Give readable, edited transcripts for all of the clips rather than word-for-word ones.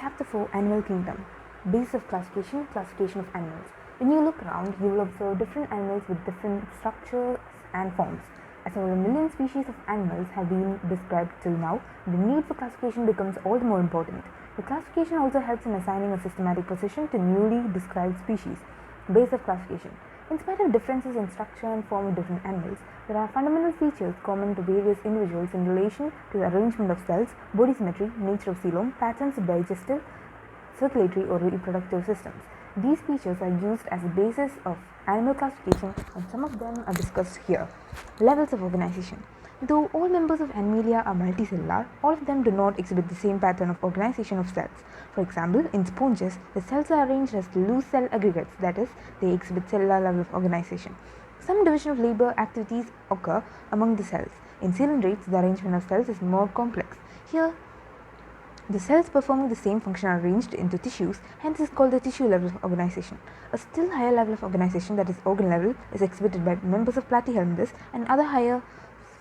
Chapter 4, Animal Kingdom. Base of classification, classification of animals. When you look around, you will observe different animals with different structures and forms. As over a million species of animals have been described till now, the need for classification becomes all the more important. The classification also helps in assigning a systematic position to newly described species. Base of classification. In spite of differences in structure and form of different animals, there are fundamental features common to various individuals in relation to the arrangement of cells, body symmetry, nature of coelom, patterns of digestive, circulatory or reproductive systems. These features are used as a basis of animal classification, and some of them are discussed here. Levels of organization. Though all members of Animalia are multicellular, all of them do not exhibit the same pattern of organization of cells. For example, in sponges, the cells are arranged as loose cell aggregates, that is, they exhibit cellular level of organization. Some division of labor activities occur among the cells. In cylindrids, the arrangement of cells is more complex. Here, the cells performing the same function are arranged into tissues, hence is called the tissue level of organization. A still higher level of organization, that is organ level, is exhibited by members of Platyhelminthes and other higher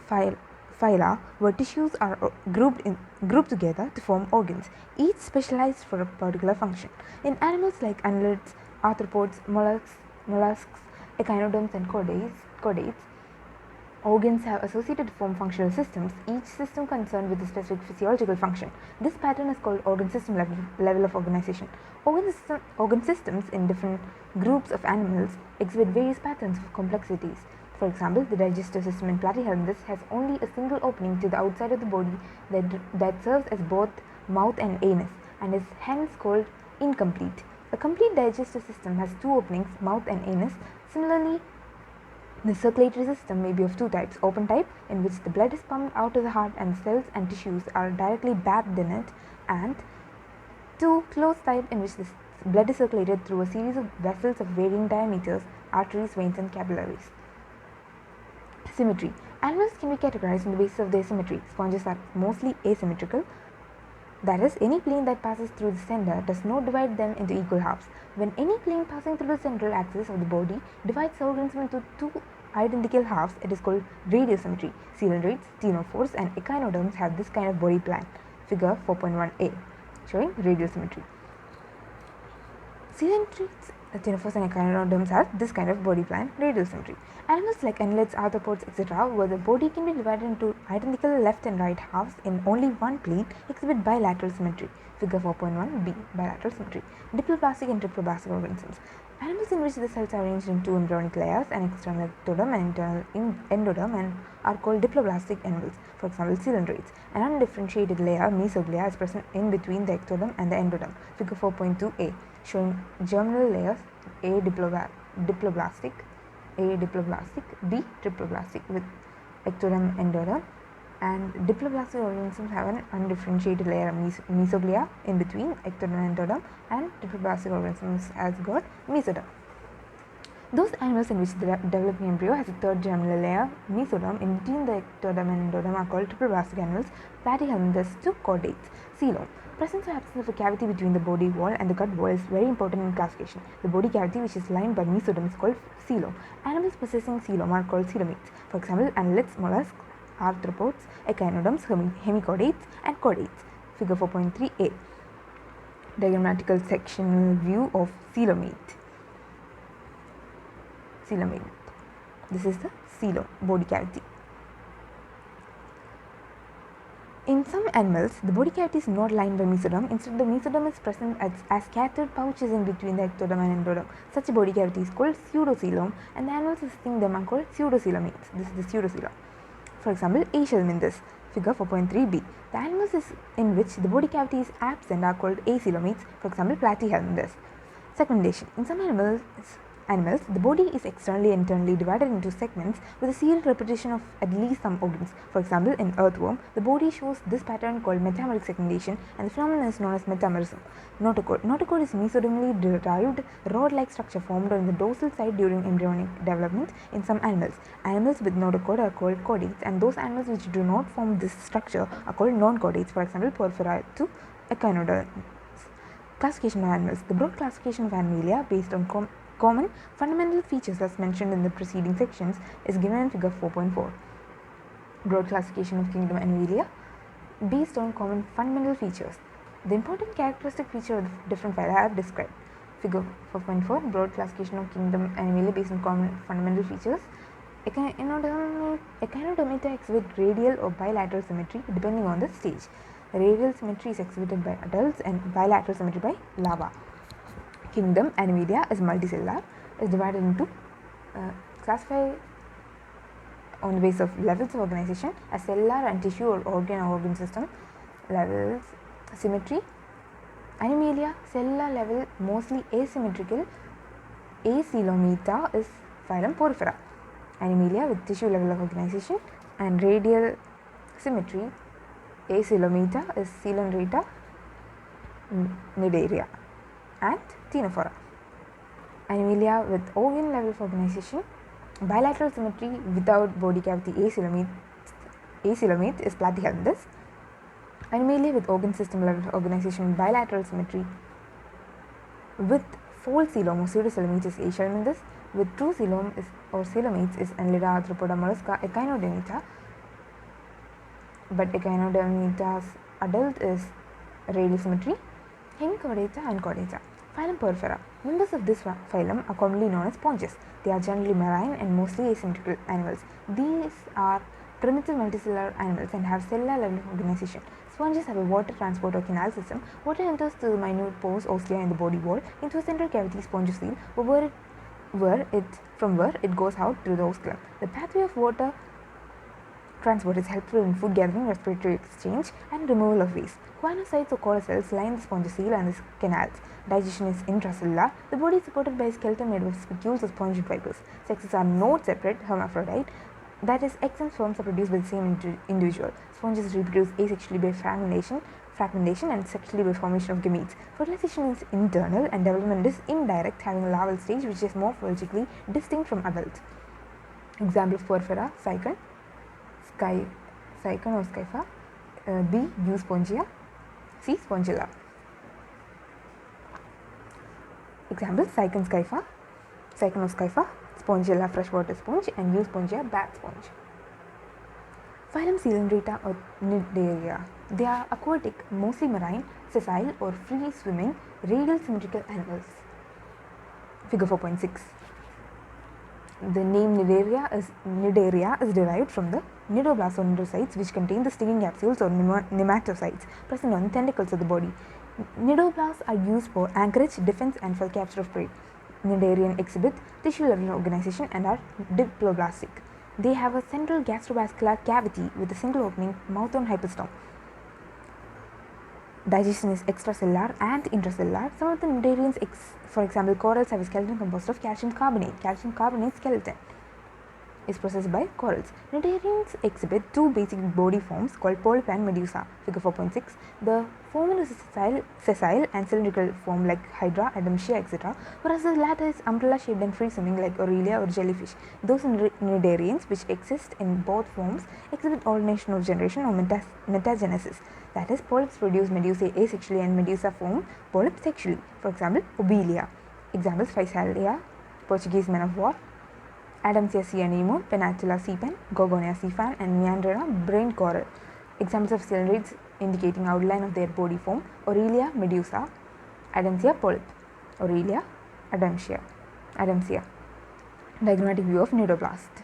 phyla where tissues are grouped together to form organs, each specialized for a particular function. In animals like annelids, arthropods, mollusks, echinoderms and chordates, organs have associated to form functional systems, each system concerned with a specific physiological function. This pattern is called organ system level of organization. Organ systems in different groups of animals exhibit various patterns of complexities. For example, the digestive system in Platyhelminthes has only a single opening to the outside of the body that serves as both mouth and anus, and is hence called incomplete. A complete digestive system has two openings, mouth and anus. Similarly, the circulatory system may be of two types: open type, in which the blood is pumped out of the heart and cells and tissues are directly bathed in it, and two, closed type, in which the blood is circulated through a series of vessels of varying diameters, arteries, veins and capillaries. Symmetry. Animals can be categorized on the basis of their symmetry. Sponges are mostly asymmetrical, that is, any plane that passes through the center does not divide them into equal halves. When any plane passing through the central axis of the body divides the organism into two identical halves, it is called radial symmetry. Cylindrids, ctenophores and echinoderms have this kind of body plan. Figure 4.1a showing radial symmetry. Cylindrids, ctenophores and echinoderms have this kind of body plan, radial symmetry. Animals like annelids, arthropods, etc., where the body can be divided into identical left and right halves in only one plane, exhibit bilateral symmetry. Figure 4.1b, bilateral symmetry. Diploblastic and triploblastic organisms. Animals in which the cells are arranged in two embryonic layers, an external ectoderm and internal endoderm, and are called diploblastic animals. For example, cylindrids. An undifferentiated layer, mesoglia, is present in between the ectoderm and the endoderm. Figure 4.2a, showing germinal layers, A diploblastic, B triploblastic, with ectoderm, endoderm, and diploblastic organisms have an undifferentiated layer of mesoglia in between ectoderm and endoderm, and triploblastic organisms has got mesoderm. Those animals in which the developing embryo has a third germinal layer, mesoderm, in between the ectoderm and endoderm are called triploblastic animals. Platyhelminthes to chordates. Coelom. Presence or absence of a cavity between the body wall and the gut wall is very important in classification. The body cavity, which is lined by mesoderm, is called coelom. Animals possessing coelom are called coelomates. For example, annelids, mollusks, arthropods, echinoderms, hemichordates and chordates. Figure 4.3a. Diagrammatical sectional view of coelomate. This is the coelom, body cavity. In some animals, the body cavity is not lined by mesoderm. Instead, the mesoderm is present as scattered pouches in between the ectoderm and endoderm. Such a body cavity is called pseudocoelom, and the animals assisting them are called pseudocoelomates. This is the pseudocoelom. For example, Aschelminthes, figure 4.3b. The animals in which the body cavity is absent are called acoelomates. For example, Platyhelminthes. Segmentation. In some animals, the body is externally and internally divided into segments with a serial repetition of at least some organs. For example, in earthworm, the body shows this pattern called metameric segmentation, and the phenomenon is known as metamerism. Notochord. Notochord is mesodermally derived rod-like structure formed on the dorsal side during embryonic development in some animals. Animals with notochord are called chordates, and those animals which do not form this structure are called non-chordates. For example, Porphyra to echinoderms. Classification of animals. The broad classification of Animalia based on common fundamental features as mentioned in the preceding sections is given in figure 4.4. Broad classification of kingdom Animalia based on common fundamental features. The important characteristic feature of the different phyla are described. Figure 4.4 broad classification of kingdom Animalia based on common fundamental features. Echinodermata exhibit radial or bilateral symmetry depending on the stage. Radial symmetry is exhibited by adults and bilateral symmetry by larvae. Kingdom Animalia is multicellular, is divided into classified on the basis of levels of organization as cellular and tissue or organ system levels. Symmetry: Animalia cellular level mostly asymmetrical. Acoelomata is phylum Porifera. Animalia with tissue level of organization. And radial symmetry: Acoelomata is Coelonrata, Cnidaria and Ctenophora. Animalia with organ level of organization. Bilateral symmetry without body cavity acoelomate is Platyhelminthes. Animalia with organ system level of organization. Bilateral symmetry with fold coelom or pseudocoelomate is Aeschyleminthes. With true coelom or coelomates is Annelida, Arthropoda, Mollusca, Echinodermata. But Echinodermata's adult is radial symmetry. Hemichordata and Chordata. Phylum Porifera. Members of this phylum are commonly known as sponges. They are generally marine and mostly asymmetrical animals. These are primitive multicellular animals and have cellular level of organization. Sponges have a water transport or canal system. Water enters through the minute pores oscilla in the body wall into a central cavity spongocoel, from where it goes out through the osculum. The pathway of water transport is helpful in food gathering, respiratory exchange, and removal of waste. Choanocytes or coral cells line the spongocoel and the canals. Digestion is intracellular. The body is supported by a skeleton made of spicules or sponge fibers. Sexes are not separate, hermaphrodite. That is, eggs and sperms are produced by the same individual. Sponges reproduce asexually by fragmentation and sexually by formation of gametes. Fertilization is internal and development is indirect, having a larval stage which is morphologically distinct from adults. Example of Porifera: Cycon or Scypha, B. Euspongia, C. Spongilla. Example: Cycon or Scypha, Spongilla freshwater sponge, and Euspongia bat sponge. Phylum Coelonrata or Cnidaria. They are aquatic, mostly marine, sessile or free swimming, radial symmetrical animals. Figure 4.6. The name Cnidaria is derived from the cnidoblasts or cnidocytes, which contain the stinging capsules or nematocytes present on the tentacles of the body. Cnidoblasts are used for anchorage, defense, and for capture of prey. Cnidarian exhibit tissue level organization and are diploblastic. They have a central gastrovascular cavity with a single opening, mouth on hypostome. Digestion is extracellular and intracellular. Some of the cnidarians, for example, corals, have a skeleton composed of calcium carbonate. Calcium carbonate skeleton is processed by corals. Cnidarians exhibit two basic body forms called polyp and medusa. Figure 4.6. The former is a sessile and cylindrical form like Hydra, Adamsia, etc., whereas the latter is umbrella-shaped and free-swimming like Aurelia or jellyfish. Those cnidarians which exist in both forms exhibit alternation of generation or metagenesis. That is, polyps produce medusae asexually and medusa form polyps sexually. For example, Obelia. Examples: Physalia, Portuguese men of war, Adamsia sea anemone, Penatula sea pen, Gorgonia sea fan, and Meandrina brain coral. Examples of cylindrids indicating outline of their body form: Aurelia, medusa; Adamsia, polyp; Aurelia, Adamsia. Diagrammatic view of cnidoblast.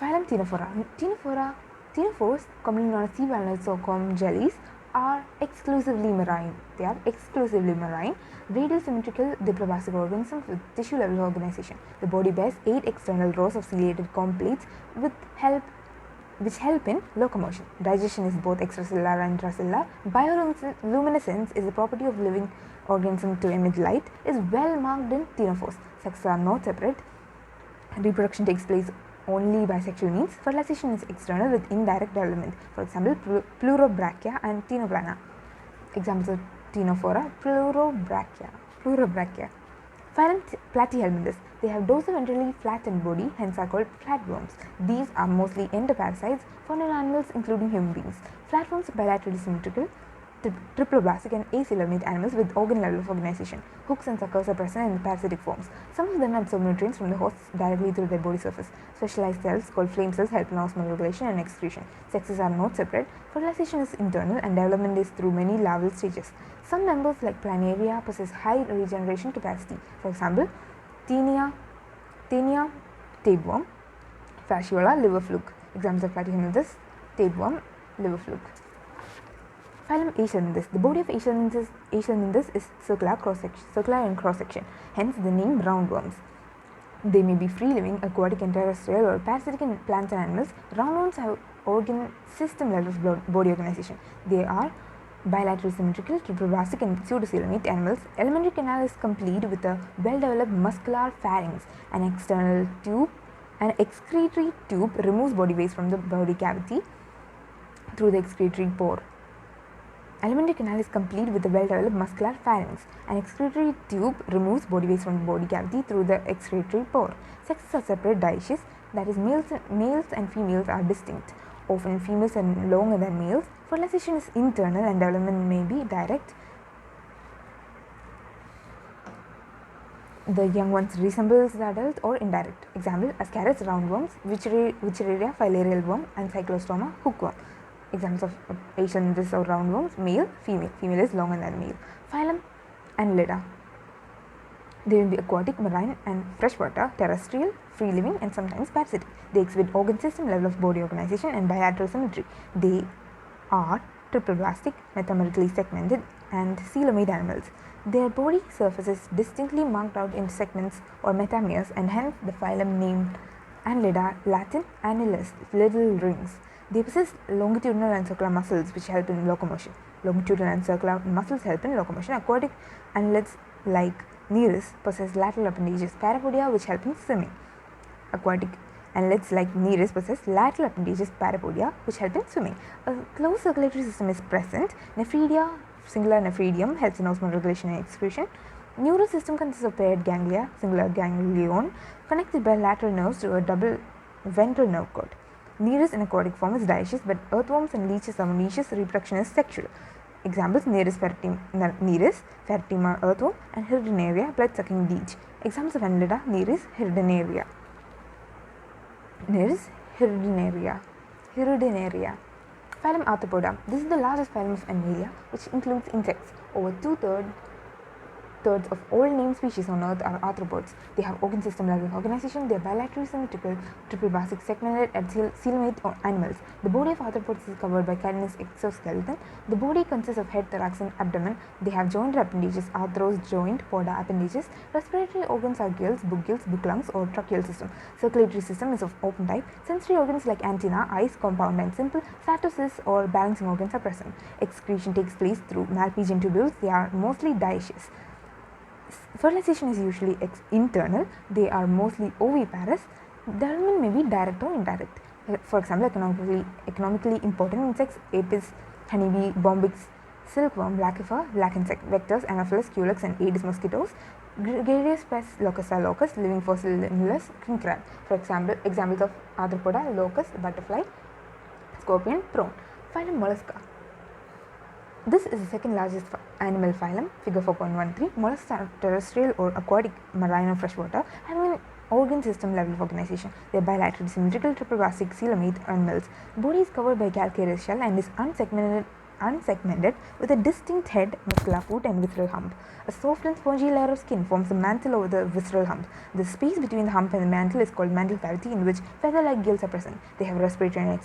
Phylum Ctenophora. Ctenophores, commonly known as sea walnuts or comb jellies, are exclusively marine. Radial symmetrical diploblastic organisms with tissue level organization. The body bears 8 external rows of ciliated comb plates which help in locomotion. Digestion is both extracellular and intracellular. Bioluminescence is the property of living organism to emit light, is well marked in ctenophores. Sexes are not separate. Reproduction takes place only by sexual means. Fertilization is external with indirect development. For example, Pleurobrachia and Ctenoplana. Examples of Ctenophora: Pleurobrachia. Phylum Platyhelminthes. They have dorsoventrally flattened body, hence are called flatworms. These are mostly endoparasites found in animals including human beings. Flatworms are bilaterally symmetrical. triploblastic and acoelomate animals with organ level of organization. Hooks and suckers are present in parasitic forms. Some of them absorb nutrients from the hosts directly through their body surface. Specialized cells called flame cells help in osmotic regulation and excretion. Sexes are not separate. Fertilization is internal and development is through many larval stages. Some members like planaria possess high regeneration capacity. For example, Taenia tapeworm, Fasciola liver fluke. Examples of Platyhelminthes, tapeworm, liver fluke. Phylum Aeschyleminthes. The body of Aeschyleminthes is circular in cross section, hence the name roundworms. They may be free-living, aquatic and terrestrial, or parasitic in plants and animals. Roundworms have organ system level of body organization. They are bilateral symmetrical, triploblastic and pseudocoelomate animals. Alimentary canal is complete with a well-developed muscular pharynx. An external tube, an excretory tube removes body waste from the body cavity through the excretory pore. Alimentary canal is complete with a well-developed muscular pharynx. An excretory tube removes body waste from the body cavity through the excretory pore. Sexes are separate dioecious, that is, males and females are distinct. Often females are longer than males. Fertilization is internal and development may be direct. The young ones resembles the adult or indirect. Example: Ascaris roundworms, Wuchereria filarial worm, and Cyclostoma hookworm. Examples of Aeschyleminthes or roundworms: male, female. Female is longer than male. Phylum Annelida. They will be aquatic, marine, and freshwater, terrestrial, free-living, and sometimes parasitic. They exhibit organ system level of body organization and bilateral symmetry. They are triploblastic, metamerically segmented, and coelomate animals. Their body surface is distinctly marked out in segments or metameres, and hence the phylum named Annelida, Latin annulus, little rings. They possess longitudinal and circular muscles which help in locomotion. Longitudinal and circular muscles help in locomotion. Aquatic annelids like Nereis possess lateral appendages, parapodia, which help in swimming. Aquatic annelids like Nereis possess lateral appendages, parapodia, which help in swimming. A closed circulatory system is present. Nephridia, singular nephridium, helps in osmotic regulation and excretion. Neural system consists of paired ganglia, singular ganglion, connected by lateral nerves to a double ventral nerve cord. Nereis in aquatic form is dioecious, but earthworms and leeches are monoecious. Reproduction is sexual. Examples: Nereis fertima earthworm, and Hirudinaria blood-sucking leech. Examples of Annelida: Nereis hirudinaria. Nereis hirudinaria. Phylum Arthropoda. This is the largest phylum of Animalia, which includes insects. Over two-thirds of all named species on Earth are arthropods. They have organ system level of organization. They are bilaterally symmetrical, triploblastic, segmented, and coelomate animals. The body of arthropods is covered by chitinous exoskeleton. The body consists of head, thorax, and abdomen. They have jointed appendages, arthros, joint, poda appendages. Respiratory organs are gills, book lungs, or tracheal system. Circulatory system is of open type. Sensory organs like antenna, eyes, compound and simple, statocysts or balancing organs are present. Excretion takes place through Malpighian tubules. They are mostly dioecious. Fertilization is usually internal. They are mostly oviparous. Development may be direct or indirect. For example, economically important insects: apis, honeybee, bombyx, silkworm, black insect, vectors, Anopheles, culex, and Aedes mosquitoes. Gregarious pests: Locusta locust, living fossil limulus, king crab. For example, examples of Arthropoda: locust, butterfly, scorpion, prawn. Phylum Mollusca. This is the second largest animal phylum, figure 4.13. Mollusks are terrestrial or aquatic, marine or freshwater, having an organ system level of organization. They are bilateral, symmetrical, triploblastic, coelomate animals. Body is covered by calcareous shell and is unsegmented with a distinct head, muscular foot, and visceral hump. A soft and spongy layer of skin forms a mantle over the visceral hump. The space between the hump and the mantle is called mantle cavity, in which feather-like gills are present. They have respiratory and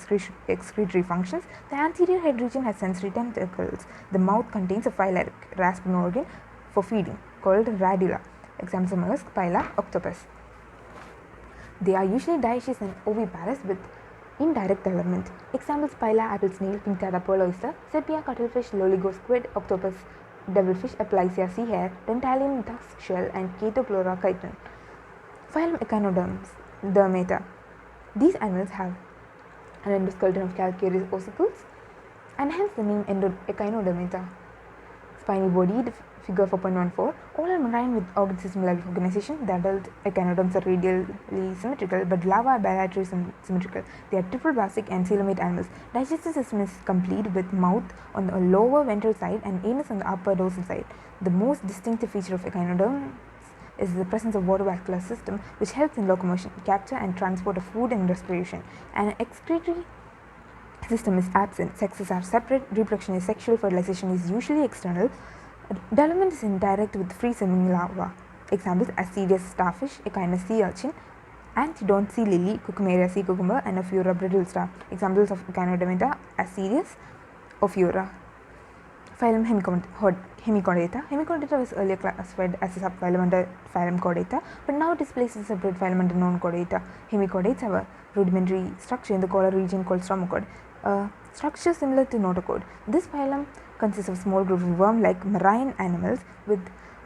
excretory functions. The anterior head region has sensory tentacles. The mouth contains a phylaриc, rasping organ for feeding, called radula. Examples of mollusks: Pila, octopus. They are usually dioecious and oviparous with indirect development. Examples: Pila, apple snail, pink tadpole, pearl oyster, sepia, cuttlefish, loligo squid, octopus, devilfish, aplysia, sea hare, dentalium dusk shell, and Catochlora chiton. Phylum Echinodermata. These animals have an endoskeleton of calcareous ossicles and hence the name Echinodermata. spiny bodied, figure 4.14. All are marine with organ system level of organization. The adult echinoderms are radially symmetrical, but larvae are bilaterally symmetrical. They are triple basic and coelomate animals. Digestive system is complete with mouth on the lower ventral side and anus on the upper dorsal side. The most distinctive feature of echinoderms is the presence of water-vascular system, which helps in locomotion, capture and transport of food and respiration. An excretory system is absent. Sexes are separate. Reproduction is sexual. Fertilization is usually external. Development is indirect with free-swimming larvae. Examples: Asterias starfish, Echinus sea urchin, Antidont sea lily, Cucumaria sea cucumber, and Ophiura brittle star. Examples of Echinodermata: Asterias, Ophiura. Phylum Hemichordata. Hemichordata was earlier classified as a subphylum under phylum Chordata, but now it is placed as a separate phylum under non-Chordata. Hemichordates have a rudimentary structure in the collar region called stomachord, a structure similar to notochord. This phylum consists of small groups of worm-like marine animals with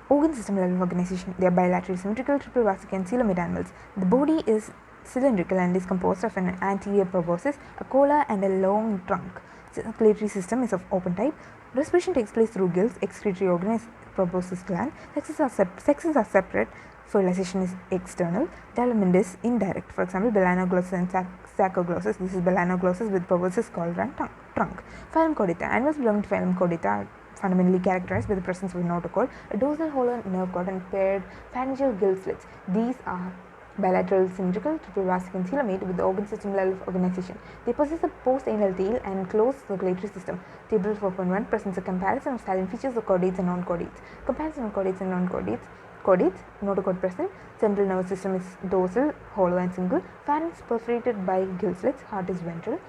organ system level of organization. They are bilaterally symmetrical, triple basic, and coelomate animals. The body is cylindrical and is composed of an anterior proboscis, a collar, and a long trunk. Circulatory system is of open type. Respiration takes place through gills. Excretory organ is proboscis gland. Sexes are separate. Fertilization is external. Development is indirect. For example, Belanoglossus and Saccoglossus. This is Belanoglossus with proboscis, collar, and trunk. Phylum Chordata. Animals belonging to phylum Chordata are fundamentally characterized by the presence of a notochord, a dorsal hollow nerve cord, and paired pharyngeal gill slits. These are bilateral, symmetrical, triple basic, and coelomate with the organ system level of organization. They possess a post-anal tail and closed circulatory system. Table 4.1 presents a comparison of salient features of chordates and non-chordates. Comparison of chordates and non-chordates. Chordates, notochord present. Central nervous system is dorsal, hollow, and single. Pharynx perforated by gill slits. Heart is ventral.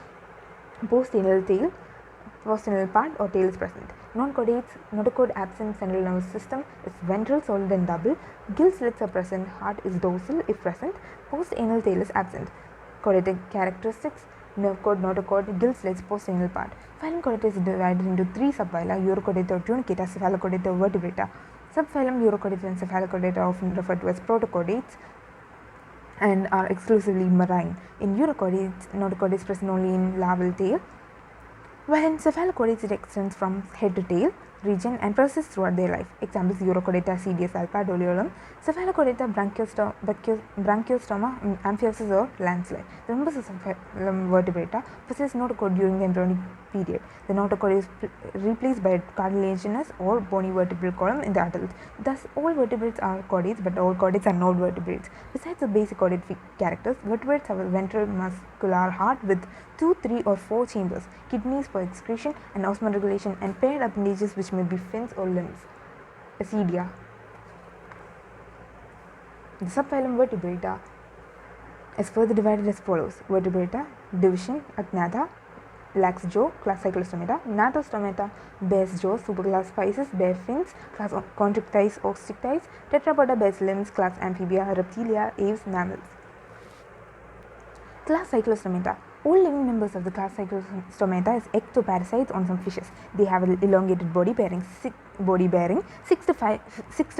Post-anal tail. Post-anal part or tail is present. Non-chordates, notochord absent, central nervous system is ventral, solid, and double. Gill slits are present. Heart is dorsal if present. Post-anal tail is absent. Chordatic characteristics: nerve cord, notochord, gill slits, post-anal part. Phylum Chordata is divided into three subphyla: Urochordata or Tunicata, Cephalochordata or Vertebrata. Subphylum Urochordata and Cephalochordata are often referred to as protochordates and are exclusively marine. In Urochordates, notochord is present only in larval tail, while in Cephalochordates it extends from head to tail region and persists throughout their life. Examples: Urochordata, CDS alpha, Doliolum. Cephalochordata, Branchiostoma, Amphioxus or landslide. The members of Cephalochordata vertebrata possess notochord during the embryonic period. The notochord is replaced by a cartilaginous or bony vertebral column in the adult. Thus, all vertebrates are chordates, but all chordates are not vertebrates. Besides the basic chordate characters, vertebrates have a ventral muscular heart with 2, 3, or 4 chambers, kidneys for excretion and osmoregulation, and paired appendages which may be fins or limbs. Ascidia. The subphylum Vertebrata is further divided as follows: Vertebrata, division, Agnatha, lax jaw, class Cyclostomata; Gnatostomata, bears jaws, superclass Pisces, bear fins, class Constrictites, Ostrictites; Tetrapoda, bears limbs, class Amphibia; Reptilia, aves, mammals. Class Cyclostomata. All living members of the class Cyclostomata is ectoparasites on some fishes. They have an elongated body bearing 6 to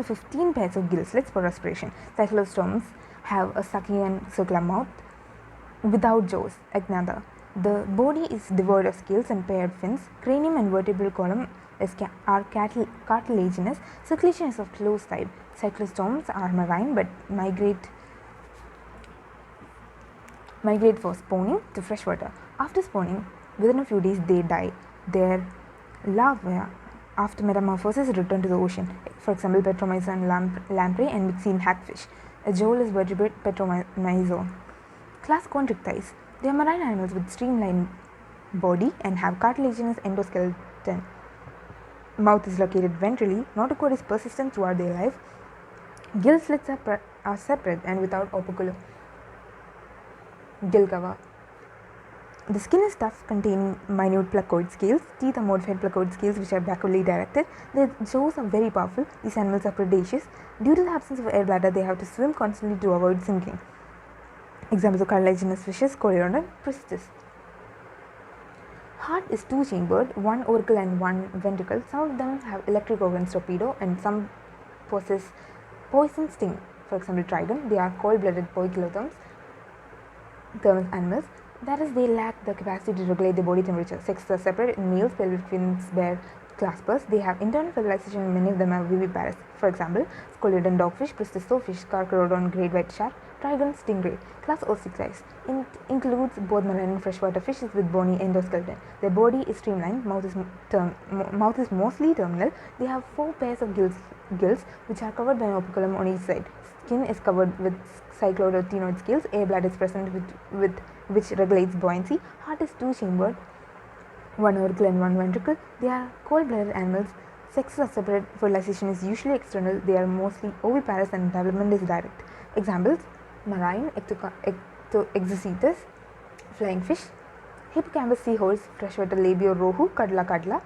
15 pairs of gill slits for respiration. Cyclostomes have a sucking and circular mouth without jaws. Agnatha. The body is devoid of scales and paired fins. Cranium and vertebral column are cartilaginous. Circulation is of closed type. Cyclostomes are marine but migrate for spawning to fresh water. After spawning, within a few days they die. Their larvae, after metamorphosis, return to the ocean. For example, Petromyzon lamprey and myxine hagfish. A jewel is vertebrate Petromyzon. Class Constrictites. They are marine animals with streamlined body and have cartilaginous endoskeleton. Mouth is located ventrally. Notochord is persistent throughout their life. Gill slits are separate and without operculum. Gill cover. The skin is tough, containing minute placoid scales. Teeth are modified placoid scales which are backwardly directed. Their jaws are very powerful. These animals are predaceous. Due to the absence of air bladder, they have to swim constantly to avoid sinking. Examples of cartilaginous fishes: Coleodon, Pristis. Heart is two-chambered, one auricle and one ventricle. Some of them have electric organs, torpedo, and some possess poison sting. For example, trident. They are cold-blooded poikilotherms. Thermal animals, that is, they lack the capacity to regulate their body temperature. Sexes are separate. In males, pelvic fins bear claspers, they have internal fertilization and many of them are viviparous. For example, scoliodon dogfish, Pristis sawfish, carcharodon great white shark, trigon stingray. Class Ostricized includes both marine and freshwater fishes with bony endoskeleton. Their body is streamlined, mouth is mostly terminal. They have 4 pairs of gills which are covered by an operculum on each side. Skin is covered with cyclodotenoid scales. Air bladder is present with which regulates buoyancy. Heart is 2-chambered, 1 auricle and 1 ventricle. They are cold-blooded animals. Sexes are separate. Fertilization is usually external. They are mostly oviparous and development is direct. Examples: marine, exocetus, flying fish, hippocampus seahorse, freshwater labio rohu, kadla,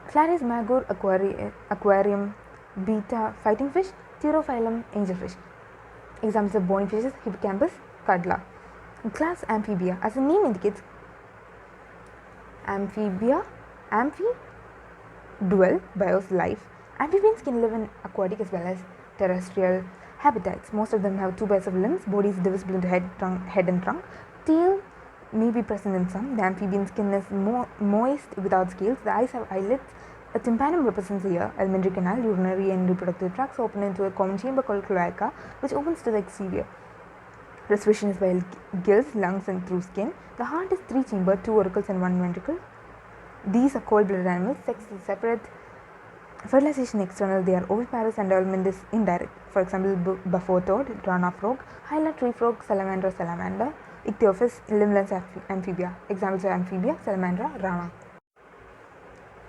Claris magor aquarium, beta fighting fish, Therophyllum angelfish. Examples of bony fishes: hippocampus, kadla. Class Amphibia. As the name indicates, dwell, bios, life. Amphibians can live in aquatic as well as terrestrial habitats. Most of them have 2 pairs of limbs. Body is divisible into head and trunk. Tail may be present in some. The amphibian skin is moist without scales. The eyes have eyelets. A tympanum represents the ear. Alimentary canal, urinary and reproductive tracts open into a common chamber called cloaca, which opens to the exterior. Respiration is by gills, lungs, and through skin. The heart is 3-chambered, 2 auricles and 1 ventricle. These are cold-blooded animals. Sex is separate. Fertilization external. They are oviparous and development is indirect. For example, buffalo toad, rana frog, hyla tree frog, salamander, ichthyophis, limbless amphibia. Examples of amphibia: salamandra, rana.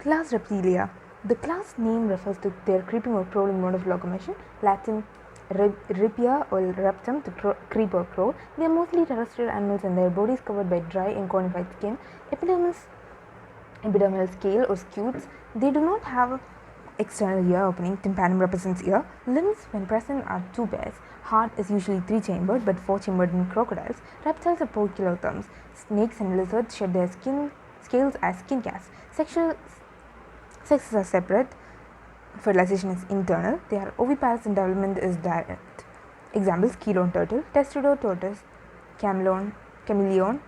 Class Reptilia. The class name refers to their creeping or crawling mode of locomotion. Latin ripia or reptum, to creep or crawl. They are mostly terrestrial animals and their body is covered by dry and conified skin. Epidermal scale or scutes. They do not have external ear opening. Tympanum represents ear. Limbs, when present, are 2 pairs. Heart is usually 3-chambered but 4-chambered in crocodiles. Reptiles are poikilotherms. Snakes and lizards shed their scales as skin casts. Sexes are separate. Fertilization is internal. They are oviparous and development is direct. Examples: Chelone turtle, Testudo tortoise, chameleon,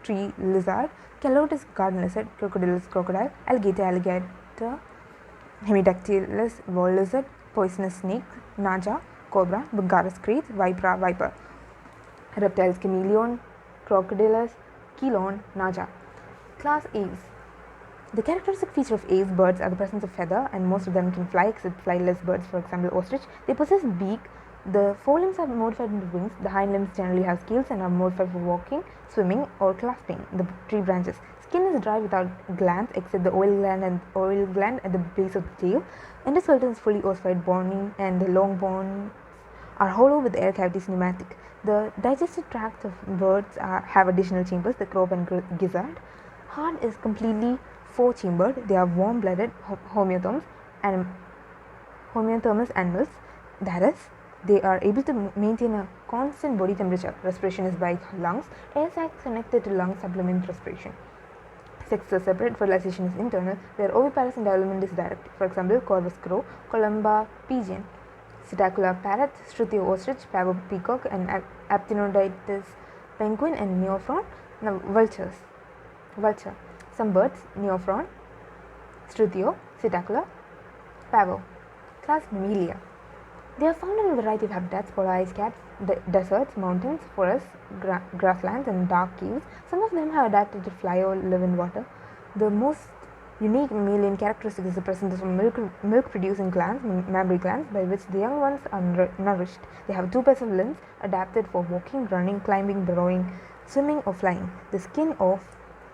tree lizard, Calotis garden lizard, Crocodilus crocodile, alligator, Hemidactylus wall lizard, poisonous snake, Naja, cobra, Bungarus crate, viper. Reptiles: chameleon, crocodilus, Chelone, Naja. Class Aves. The characteristic feature of aves birds are the presence of feather, and most of them can fly except flyless birds, for example ostrich. They possess beak. The forelimbs are modified into wings. The hind limbs generally have scales and are modified for walking, swimming, or clasping the tree branches. Skin is dry without glands except the oil gland at the base of the tail. Endoskeleton is fully ossified, bony, and the long bones are hollow with air cavities pneumatic. The digestive tract of birds have additional chambers, the crop and gizzard. Heart is completely 4-chambered. They are warm-blooded homeotherms and homeothermous animals. That is, they are able to maintain a constant body temperature. Respiration is by lungs. Air sacs connected to lungs supplement respiration. Sexes are separate. Fertilization is internal. They are oviparous and development is direct. For example, corvus crow, columba pigeon, Psittacula parrot, Struthio ostrich, Pavo peacock, and Aptenodytes penguin, and Neophron. Now, vulture. Some birds: Neophron, Struthio, Psittacula, Pavo. Class Mammalia. They are found in a variety of habitats: polarized caps, deserts, mountains, forests, grasslands, and dark caves. Some of them have adapted to fly or live in water. The most unique mammalian characteristic is the presence of milk-producing glands, mammary glands, by which the young ones are nourished. They have 2 pairs of limbs adapted for walking, running, climbing, burrowing, swimming, or flying. The skin of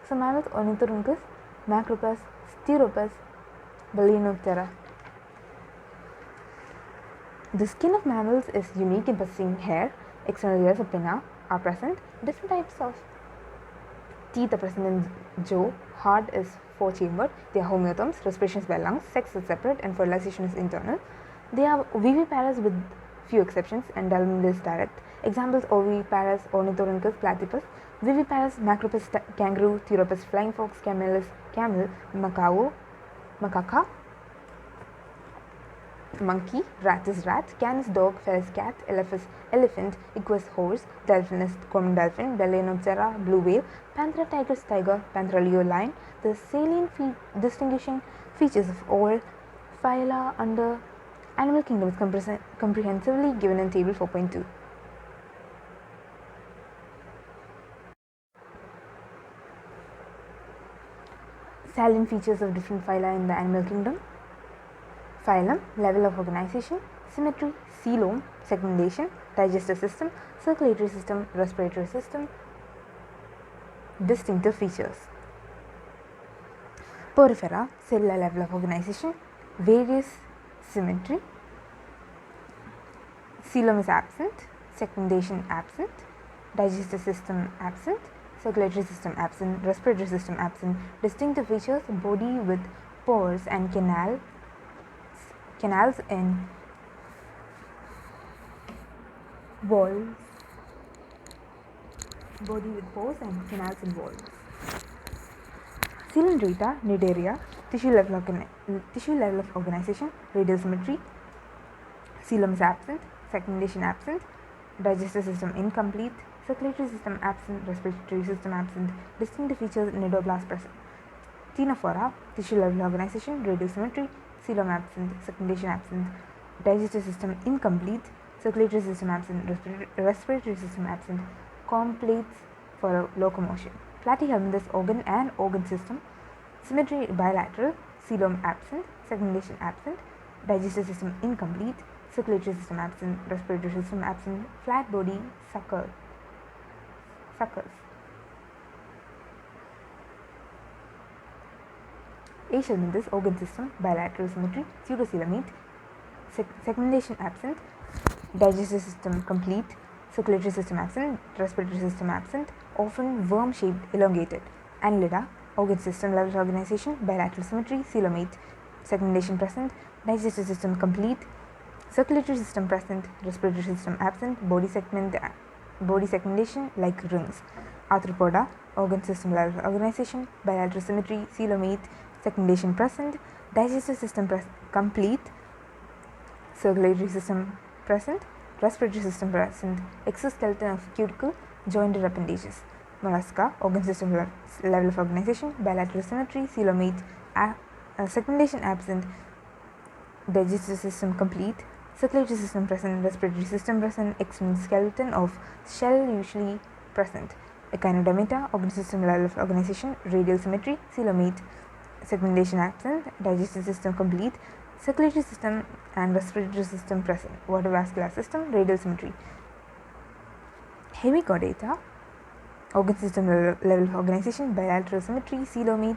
some mammals: Ornithorhynchus, Macropus, Steropus, Balaenoptera. The skin of mammals is unique in possessing hair. External layers of pinna are present. Different types of teeth are present in jaw. Heart is 4-chambered. They are homeotherms. Respiration is by lungs. Sex is separate and fertilization is internal. They are viviparous with few exceptions and development is direct. Examples: oviparous Ornithorhynchus, Platypus; viviparous Macropus, kangaroo; Theropus, flying fox; camel, macaca; monkey; rat is rat; canis dog; felis cat; elephant; equus horse; dolphin is common dolphin; Balaenoptera, blue whale; Panthera tigris tiger; Panthera leo lion. The salient distinguishing Features of all phyla under animal kingdom is comprehensively given in table 4.2. Salient features of different phyla in the animal kingdom. Phylum, level of organization, symmetry, coelom, segmentation, digestive system, circulatory system, respiratory system. Distinctive features. Porifera, cellular level of organization, various symmetry, coelom is absent, segmentation absent, digestive system absent, circulatory system absent, respiratory system absent. Distinctive features: body with pores and canals in walls. Body with pores and canals in walls. Cylindrita, Nidaria, tissue level of organization, radial symmetry, coelom is absent, segmentation absent, digestive system incomplete, circulatory system absent, respiratory system absent. Distinctive features: nidoblast present. Ctenophora, tissue level organization, radial symmetry, coelom absent, segmentation absent, digestive system incomplete, circulatory system absent, respiratory system absent. Complates for locomotion. Platyhelminthes organ and organ system, symmetry bilateral, coelom absent, segmentation absent, digestive system incomplete, circulatory system absent, respiratory system absent. Flat body, suckers. Aschelminthes organ system, bilateral symmetry, pseudocoelomate, segmentation absent, digestive system complete, circulatory system absent, respiratory system absent, often worm-shaped, elongated. Annelida, organ system, level of organization, bilateral symmetry, coelomate, segmentation present, digestive system complete, circulatory system present, respiratory system absent, body segmentation like rings. Arthropoda, organ system, level of organization, bilateral symmetry, coelomate, segmentation present, digestive system complete, circulatory system present, respiratory system present, exoskeleton of cuticle, jointed appendages. Mollusca, organ system, level of organization, bilateral symmetry, coelomate, segmentation absent, digestive system complete, circulatory system present, respiratory system present, external skeleton of shell usually present. Echinodermata, organ system, level of organization, radial symmetry, coelomate, segmentation absent, digestive system complete, circulatory system and respiratory system present. Water vascular system, radial symmetry. Hemichordata, organ system, level of organization, bilateral symmetry, coelomate,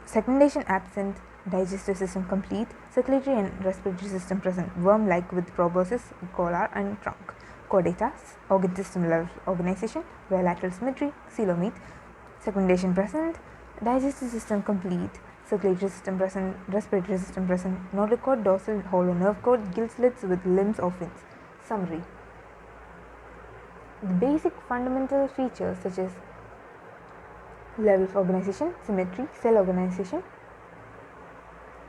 segmentation absent, digestive system complete, circulatory and respiratory system present. Worm-like with proboscis, collar and trunk. Chordata, organ system, level of organization, bilateral symmetry, coelomate, segmentation present, digestive system complete, circulatory system present, respiratory system present. Notochord, dorsal hollow nerve cord, gill slits with limbs or fins. Summary. The basic fundamental features such as level of organization, symmetry, cell organization,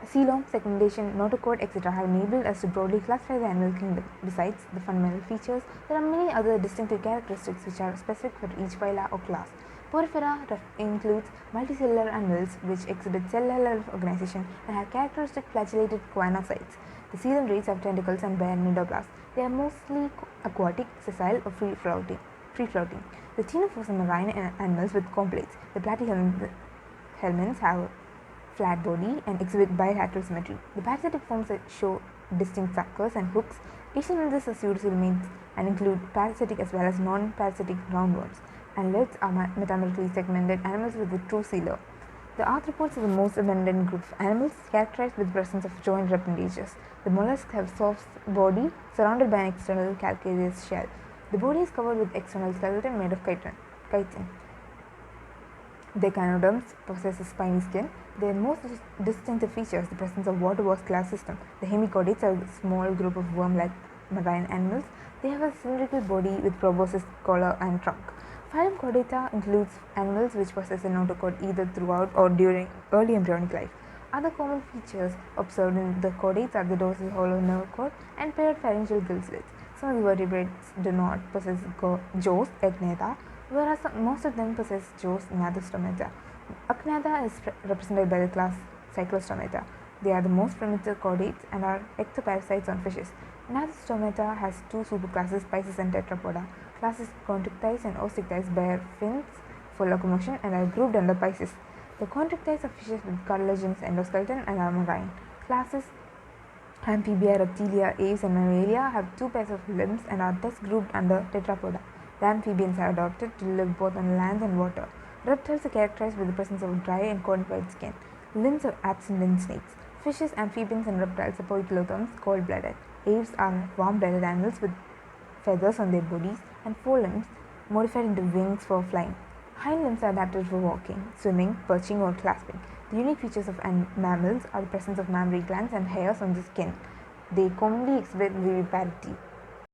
coelom, segmentation, notochord, etc. have enabled us to broadly classify the animal kingdom. Besides the fundamental features, there are many other distinctive characteristics which are specific for each phyla or class. Porifera includes multicellular animals which exhibit cellular level of organization and have characteristic flagellated choanocytes. The coelenterates have tentacles and bear nidoblasts. They are mostly aquatic, sessile, or free-floating. The ctenophores are marine animals with complates. The platyhelminths have flat body and exhibit bilateral symmetry. The parasitic forms show distinct suckers and hooks. Aschelminthes are pseudocoelomates and include parasitic as well as non-parasitic roundworms. Annelids are metamerically segmented animals with a true coelom. The arthropods are the most abundant group of animals, characterized with the presence of jointed appendages. The mollusks have soft body surrounded by an external calcareous shell. The body is covered with external skeleton made of chitin. The echinoderms possess a spiny skin. Their most distinctive feature is the presence of water vascular system. The hemichordates are a small group of worm-like marine animals. They have a cylindrical body with proboscis, collar and trunk. Phylum Chordata includes animals which possess a notochord either throughout or during early embryonic life. Other common features observed in the chordates are the dorsal hollow nerve cord and paired pharyngeal gill slits. Some of the vertebrates do not possess jaws, agnatha, whereas most of them possess jaws, neither stomata. Agnatha is represented by the class cyclostomata. They are the most primitive chordates and are ectoparasites on fishes. Another has two superclasses, Pisces and Tetrapoda. Classes Contractiles and Osteichthyes bear fins for locomotion and are grouped under Pisces. The Contractiles are fishes with cartilaginous endoskeleton and are marine. Classes Amphibia, Reptilia, Aves and Mammalia have two pairs of limbs and are thus grouped under Tetrapoda. The amphibians are adapted to live both on land and water. Reptiles are characterized by the presence of dry and conified skin. Limbs are absent in snakes. Fishes, amphibians and reptiles are poikilotherms, cold-blooded. Aves are warm-blooded animals with feathers on their bodies and forelimbs modified into wings for flying. Hind limbs are adapted for walking, swimming, perching or clasping. The unique features of mammals are the presence of mammary glands and hairs on the skin. They commonly exhibit viviparity.